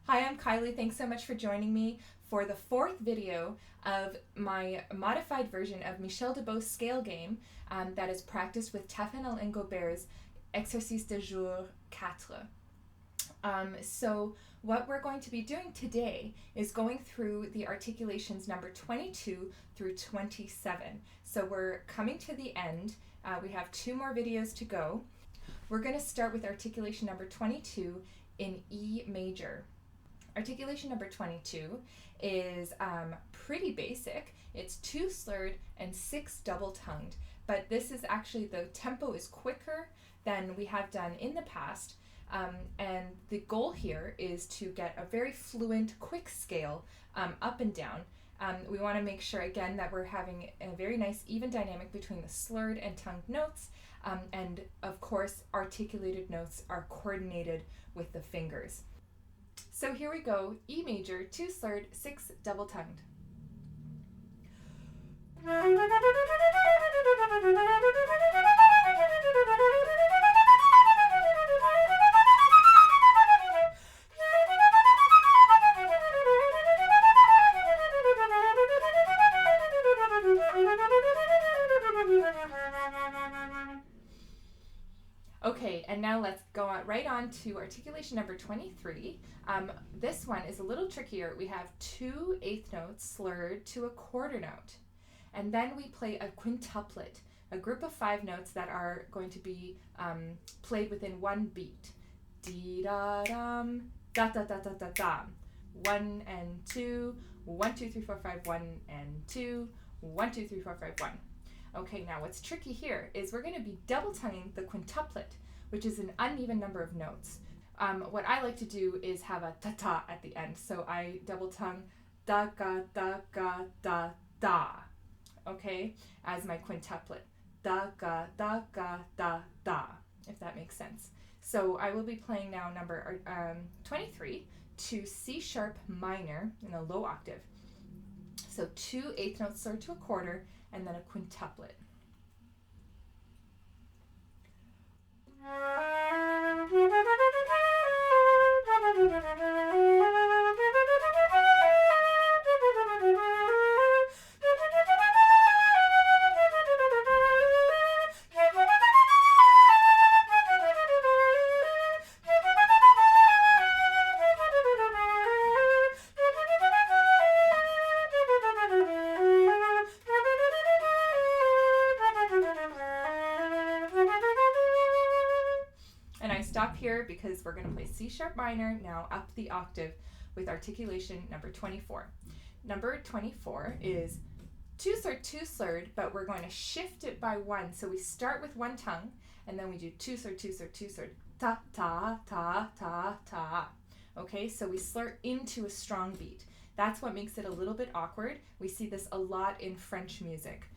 Hi, I'm Kylie. Thanks so much for joining me for the fourth video of my modified version of Michel Debau's scale game that is practiced with Taffanel and Gobert's Exercice de jour 4. So what we're going to be doing today is going through the articulations number 22 through 27. So we're coming to the end. We have 2 more videos to go. We're going to start with articulation number 22 in E major. Articulation number 22 is pretty basic. It's 2 slurred and 6 double-tongued, but this is actually, the tempo is quicker than we have done in the past, and the goal here is to get a very fluent, quick scale up and down. We want to make sure, again, that we're having a very nice even dynamic between the slurred and tongued notes, and of course articulated notes are coordinated with the fingers. So here we go, E major, 2 slurred, 6 double-tongued. Okay, and now let's go right on to articulation number 23. This one is a little trickier. We have 2 eighth notes slurred to a quarter note. And then we play a quintuplet, a group of 5 notes that are going to be played within one beat. Dee-da-dum, da-da-da-da-da-dum. 1 and 2, 1, 2, 3, 4, 5, 1 and 2, 1, 2, 3, 4, 5, 1. Okay, now what's tricky here is we're going to be double-tonguing the quintuplet, which is an uneven number of notes. What I like to do is have a ta-ta at the end, so I double-tongue da-ga-da-ga-da-da, okay, as my quintuplet. Da-ga-da-ga-da-da, if that makes sense. So I will be playing now number 23 to C sharp minor in a low octave. So 2 eighth notes slurred to a quarter, and then a quintuplet. Stop here because we're going to play C sharp minor now up the octave with articulation number 24. Number 24 is 2 slurred, 2 slurred, but we're going to shift it by 1. So we start with one tongue and then we do 2 slurred, 2 slurred, 2 slurred, ta ta ta ta ta. Okay, so we slur into a strong beat. That's what makes it a little bit awkward. We see this a lot in French music.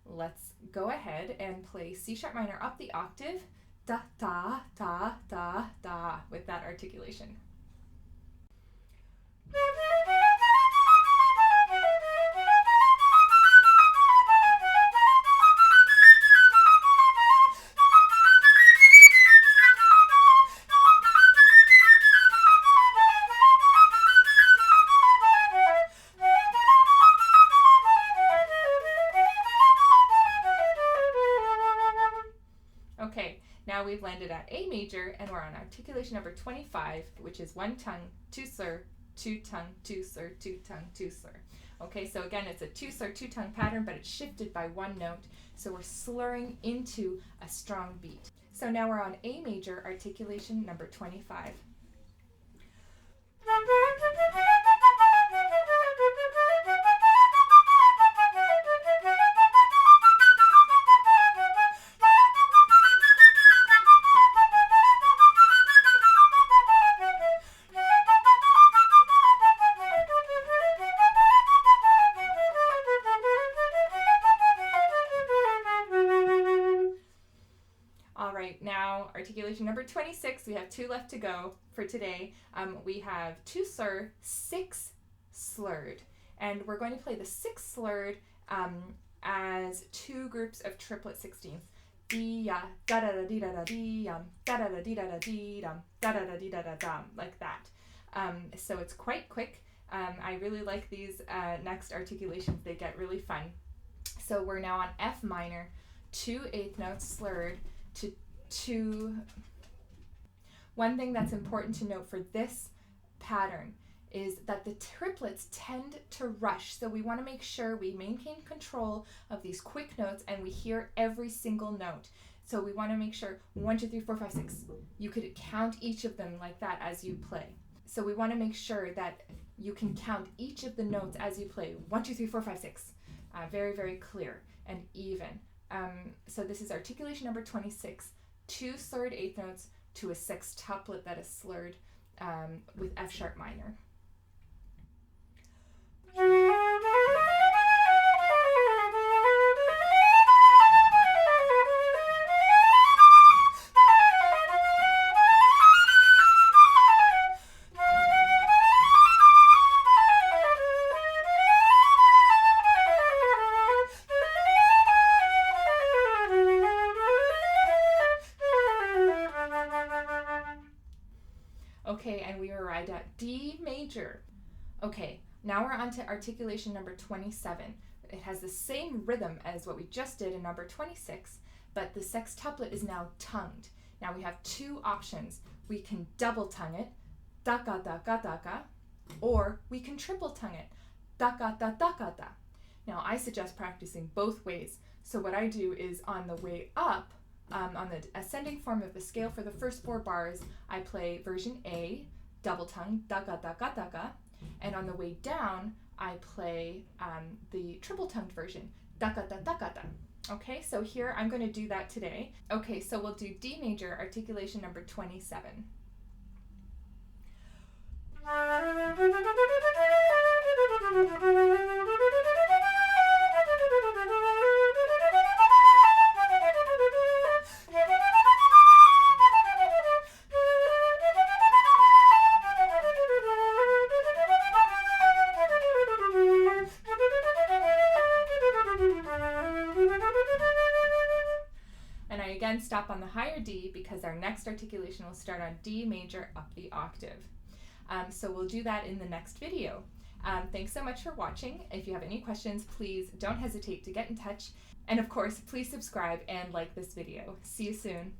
Let's go ahead and play C sharp minor up the octave, da ta ta ta ta, with that articulation. Okay, now we've landed at A major and we're on articulation number 25, which is 1 tongue, 2 slur, 2 tongue, 2 slur, 2 tongue, 2 slur. Okay, so again, it's a 2 slur, 2 tongue pattern, but it's shifted by 1 note, so we're slurring into a strong beat. So now we're on A major, articulation number 25. Now articulation number 26, we have 2 left to go for today. We have 2 slur, 6 slurred, and we're going to play the 6 slurred as 2 groups of triplet 16ths. dee ya, da da da dee da da dee da da da dee da da dee da da da dee da da dum, like that. So it's quite quick. I really like these next articulations. They get really fun. So we're now on F minor, 2 eighth notes slurred to 2. One thing that's important to note for this pattern is that the triplets tend to rush. So we want to make sure we maintain control of these quick notes and we hear every single note. So we want to make sure 1, 2, 3, 4, 5, 6. You could count each of them like that as you play. So we want to make sure that you can count each of the notes as you play. 1, 2, 3, 4, 5, 6. Very, very clear and even. So this is articulation number 26. 2 slurred eighth notes to a sextuplet that is slurred with F sharp minor. Okay, and we arrived at D major. Okay, now we're on to articulation number 27. It has the same rhythm as what we just did in number 26, but the sextuplet is now tongued. Now we have 2 options. We can double tongue it, daka daka daka, or we can triple tongue it, daka da daka da. Now I suggest practicing both ways. So what I do is on the way up, on the ascending form of the scale for the first 4 bars, I play version A, double tongue, daga daga daga, and on the way down, I play the triple tongued version, daga da daga da. Okay, so here I'm going to do that today. Okay, so we'll do D major, articulation number 27. And I again stop on the higher D because our next articulation will start on D major up the octave. So we'll do that in the next video. Thanks so much for watching. If you have any questions, please don't hesitate to get in touch. And of course, please subscribe and like this video. See you soon.